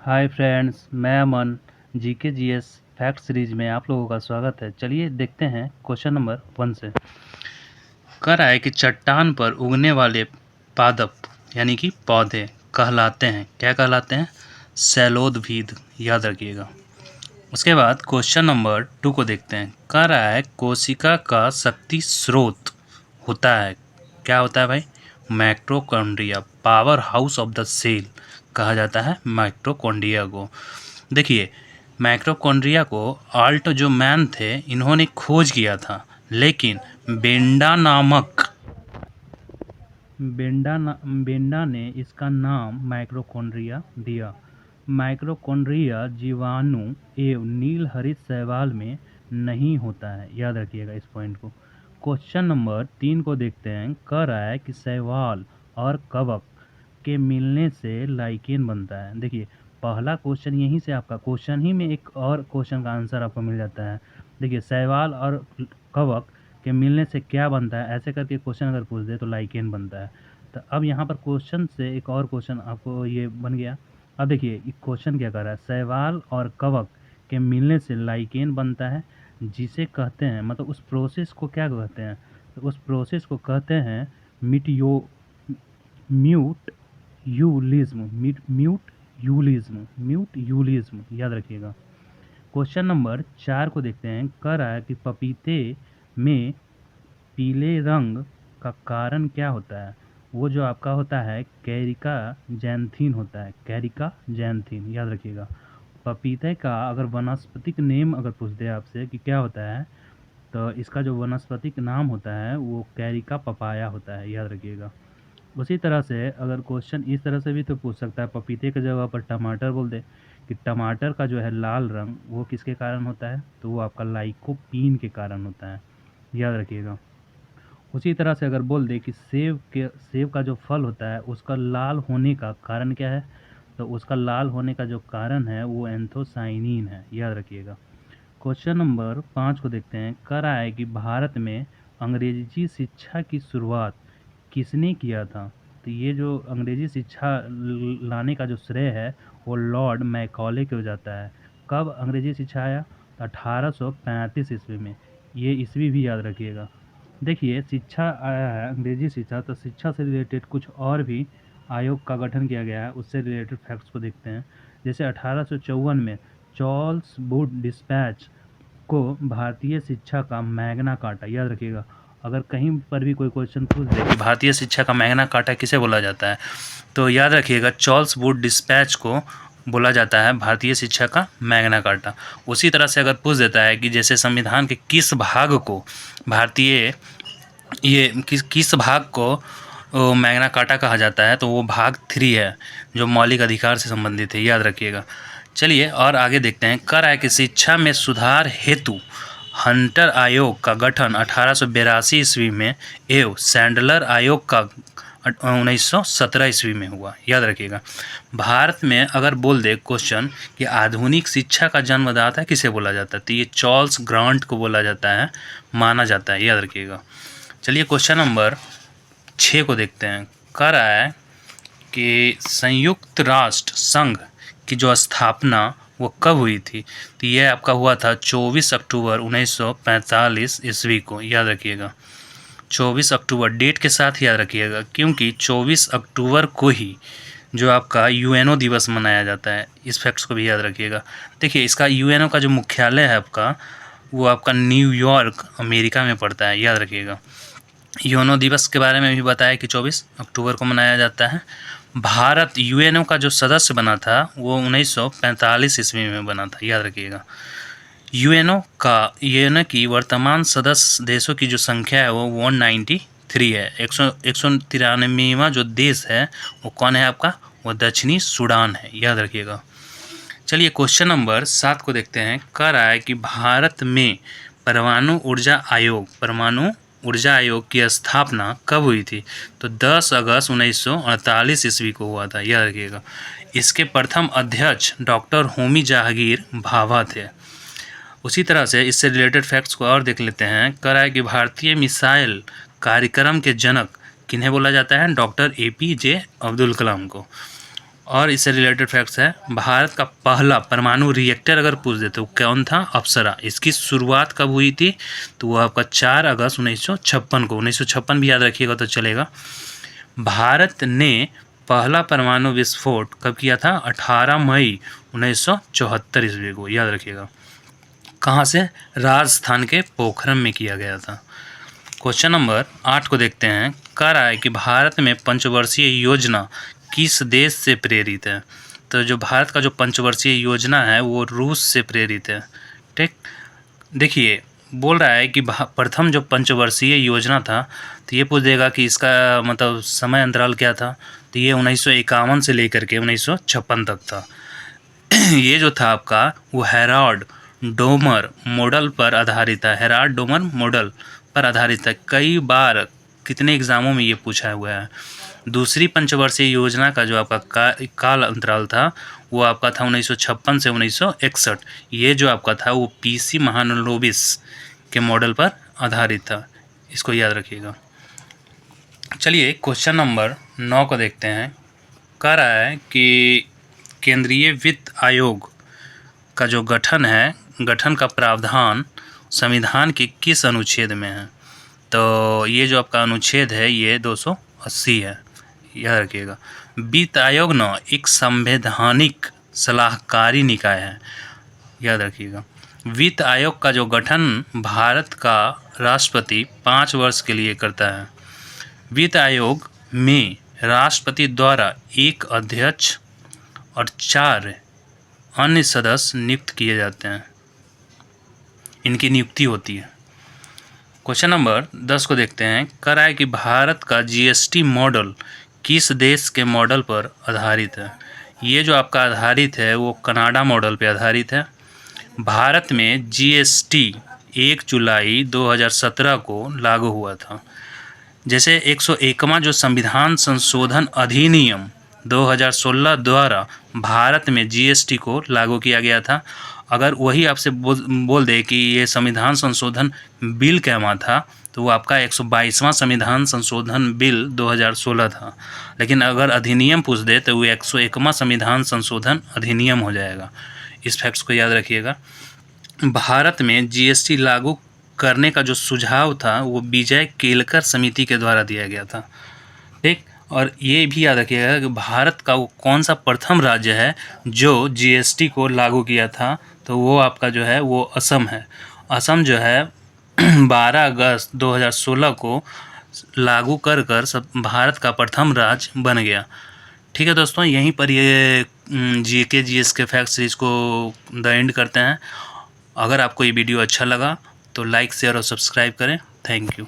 Hi friends, मैं अमन GK GS fact series में आप लोगों का स्वागत है। चलिए देखते हैं क्वेश्चन नंबर 1 से। कह रहा है कि चट्टान पर उगने वाले पादप यानी कि पौधे कहलाते हैं, क्या कहलाते हैं? शैलोदभिद, याद रखिएगा। उसके बाद क्वेश्चन नंबर 2 को देखते हैं। कह रहा है कोशिका का शक्ति स्रोत होता है, क्या होता है भाई? Mitochondria, power house of the cell कहा जाता है माइटोकॉन्ड्रिया को। देखिए, माइटोकॉन्ड्रिया को आल्ट जो मैन थे इन्होंने खोज किया था, लेकिन बेंडा ने इसका नाम माइटोकॉन्ड्रिया दिया। माइटोकॉन्ड्रिया जीवाणु एवं नील हरित शैवाल में नहीं होता है, याद रखिएगा इस पॉइंट को। क्वेश्चन नंबर 3 को देखते हैं। कह रहा है कि शैवाल और कवक के मिलने से लाइकेन बनता है। देखिए, पहला क्वेश्चन यहीं से आपका क्वेश्चन ही में एक और क्वेश्चन का आंसर आपको मिल जाता है। देखिए, शैवाल और कवक के मिलने से क्या बनता है, ऐसे करके क्वेश्चन अगर पूछ दे तो लाइकेन बनता है। तो अब यहाँ पर क्वेश्चन से एक और क्वेश्चन आपको ये बन गया। अब देखिए क्वेश्चन क्या कर रहा है, शैवाल और कवक के मिलने से लाइकेन बनता है, जिसे कहते हैं, मतलब उस प्रोसेस को क्या कहते हैं? तो उस प्रोसेस को कहते हैं म्यूट यूलिज्म, याद रखिएगा। क्वेश्चन नंबर 4 को देखते हैं। कह रहा है कि पपीते में पीले रंग का कारण क्या होता है? वो जो आपका होता है कैरिका जैंथीन होता है, कैरिका जैंथीन, याद रखिएगा। पपीते का अगर वनस्पतिक नेम अगर पूछ दे आपसे कि क्या होता है, तो इसका जो वनस्पतिक नाम होता है वो कैरिका पपाया होता है, याद रखिएगा। उसी तरह से अगर क्वेश्चन इस तरह से भी तो पूछ सकता है, पपीते की जगह पर टमाटर बोल दे कि टमाटर का जो है लाल रंग वो किसके कारण होता है, तो वो आपका लाइकोपीन के कारण होता है, याद रखिएगा। उसी तरह से अगर बोल दे कि सेब का जो फल होता है उसका लाल होने का कारण क्या है, तो उसका लाल होने का जो कारण है वो एंथोसाइनिन है, याद रखिएगा। क्वेश्चन नंबर 5 को देखते हैं। कह रहा है कि भारत में अंग्रेजी शिक्षा की शुरुआत किसने किया था? तो ये जो अंग्रेजी शिक्षा लाने का जो श्रेय है वो लॉर्ड मैकॉले को जाता है। कब अंग्रेजी शिक्षा आया? 1835 ईस्वी में। ये ईस्वी भी याद रखिएगा। देखिए, शिक्षा आया है अंग्रेजी शिक्षा, तो शिक्षा से रिलेटेड कुछ और भी आयोग का गठन किया गया है, उससे रिलेटेड फैक्ट्स को देखते हैं। जैसे 1854 में चार्ल्स वुड डिस्पैच को भारतीय शिक्षा का मैग्ना कार्टा, याद रखिएगा। अगर कहीं पर भी कोई क्वेश्चन पूछ दे कि भारतीय शिक्षा का मैग्ना कार्टा किसे बोला जाता है, तो याद रखिएगा चार्ल्स वुड डिस्पैच को बोला जाता है भारतीय शिक्षा का मैग्ना कार्टा। उसी तरह से अगर पूछ देता है कि जैसे संविधान के किस भाग को भारतीय ये किस भाग को मैग्ना कार्टा कहा जाता है, तो वो भाग 3 है जो मौलिक अधिकार से संबंधित है, याद रखिएगा। चलिए और आगे देखते हैं। कर है कि शिक्षा में सुधार हेतु हंटर आयोग का गठन 1882 ईस्वी में एवं सैंडलर आयोग का 1917 ईस्वी में हुआ, याद रखिएगा। भारत में अगर बोल दे क्वेश्चन कि आधुनिक शिक्षा का जन्मदाता किसे बोला जाता है, तो ये चार्ल्स ग्रांट को बोला जाता है, माना जाता है, याद रखिएगा। चलिए क्वेश्चन नंबर 6 को देखते हैं। कह रहा है कि संयुक्त राष्ट्र संघ की जो स्थापना वो कब हुई थी, तो ये आपका हुआ था 24 अक्टूबर 1945 ईस्वी को, याद रखिएगा। 24 अक्टूबर डेट के साथ याद रखिएगा, क्योंकि 24 अक्टूबर को ही जो आपका यूएनओ दिवस मनाया जाता है। इस फैक्ट्स को भी याद रखिएगा। देखिए, इसका यूएनओ का जो मुख्यालय है आपका वो आपका न्यूयॉर्क अमेरिका में पड़ता है, याद रखिएगा। यूएनओ दिवस के बारे में भी बताया कि 24 अक्टूबर को मनाया जाता है। भारत यूएनओ का जो सदस्य बना था वो 1945 ईस्वी में बना था, याद रखिएगा। यूएनओ की वर्तमान सदस्य देशों की जो संख्या है वो 193 है। 193वां जो देश है वो कौन है आपका? वो दक्षिणी सूडान है, याद रखिएगा। चलिए क्वेश्चन नंबर 7 को देखते हैं। कह रहा है कि भारत में परमाणु ऊर्जा आयोग की स्थापना कब हुई थी, तो 10 अगस्त 1948 ईस्वी को हुआ था, याद रखिएगा। इसके प्रथम अध्यक्ष डॉक्टर होमी जहांगीर भाभा थे। उसी तरह से इससे रिलेटेड फैक्ट्स को और देख लेते हैं। कह रहा है कि भारतीय मिसाइल कार्यक्रम के जनक किन्हें बोला जाता है? डॉक्टर एपीजे अब्दुल कलाम को। और इससे रिलेटेड फैक्ट्स है, भारत का पहला परमाणु रिएक्टर अगर पूछ दे तो कौन था? अप्सरा। इसकी शुरुआत कब हुई थी? तो वो आपका 4 अगस्त 1956 को, 1956 भी याद रखिएगा तो चलेगा। भारत ने पहला परमाणु विस्फोट कब किया था? 18 मई 1974 ईस्वी को, याद रखिएगा। कहाँ से? राजस्थान के पोखरन में किया गया था। क्वेश्चन नंबर 8 को देखते हैं। कह रहा है कि भारत में पंचवर्षीय योजना किस देश से प्रेरित है? तो जो भारत का जो पंचवर्षीय योजना है वो रूस से प्रेरित है। ठीक, देखिए बोल रहा है कि प्रथम जो पंचवर्षीय योजना था तो ये पूछ देगा कि इसका मतलब समय अंतराल क्या था? तो ये 1951 से लेकर के 1956 तक था। ये जो था आपका वो हेराल्ड डोमर मॉडल पर आधारित है। हेराल्ड डोमर मॉडल पर आधारित है। कई बार कितने एग्जामों में ये पूछा हुआ है। दूसरी पंचवर्षीय योजना का जो आपका काल अंतराल था वो आपका था 1956 से 1961। ये जो आपका था वो पीसी महालनोबिस के मॉडल पर आधारित था। इसको याद रखिएगा। चलिए क्वेश्चन नंबर 9 को देखते हैं। कह रहा है कि केंद्रीय वित्त आयोग का जो गठन है, गठन का प्रावधान संविधान के किस अनुच्छेद में है? तो ये जो आपका अनुच्छेद है ये 280 है, याद रखिएगा। वित्त आयोग न एक संवैधानिक सलाहकारी निकाय है, याद रखिएगा। वित्त आयोग का जो गठन भारत का राष्ट्रपति 5 वर्ष के लिए करता है। वित्त आयोग में राष्ट्रपति द्वारा एक अध्यक्ष और 4 अन्य सदस्य नियुक्त किए जाते हैं। इनकी नियुक्ति होती है। क्वेश्चन नंबर 10 को देखते हैं। कह रहा है कि भारत का जीएसटी मॉडल किस देश के मॉडल पर आधारित है? ये जो आपका आधारित है वो कनाडा मॉडल पे आधारित है। भारत में जीएसटी 1 जुलाई 2017 को लागू हुआ था। जैसे 101वां जो संविधान संशोधन अधिनियम 2016 द्वारा भारत में जीएसटी को लागू किया गया था। अगर वही आपसे बोल दे कि ये संविधान संशोधन बिल क्या था तो वो आपका 122वां संविधान संशोधन बिल 2016 था। लेकिन अगर अधिनियम पूछ दे तो वो 101वां संविधान संशोधन अधिनियम हो जाएगा। इस फैक्ट्स को याद रखिएगा। भारत में जीएसटी लागू करने का जो सुझाव था वो विजय केलकर समिति के द्वारा दिया गया था। ठीक, और ये भी याद रखिएगा कि भारत का वो कौन सा प्रथम राज्य है जो जीएसटी को लागू किया था? तो वो आपका जो है वो असम है। असम जो है 12 अगस्त 2016 को लागू कर सब भारत का प्रथम राज्य बन गया। ठीक है दोस्तों, यहीं पर ये जीके जीएस के फैक्ट सीरीज को द एंड करते हैं। अगर आपको ये वीडियो अच्छा लगा तो लाइक शेयर और सब्सक्राइब करें। Thank you.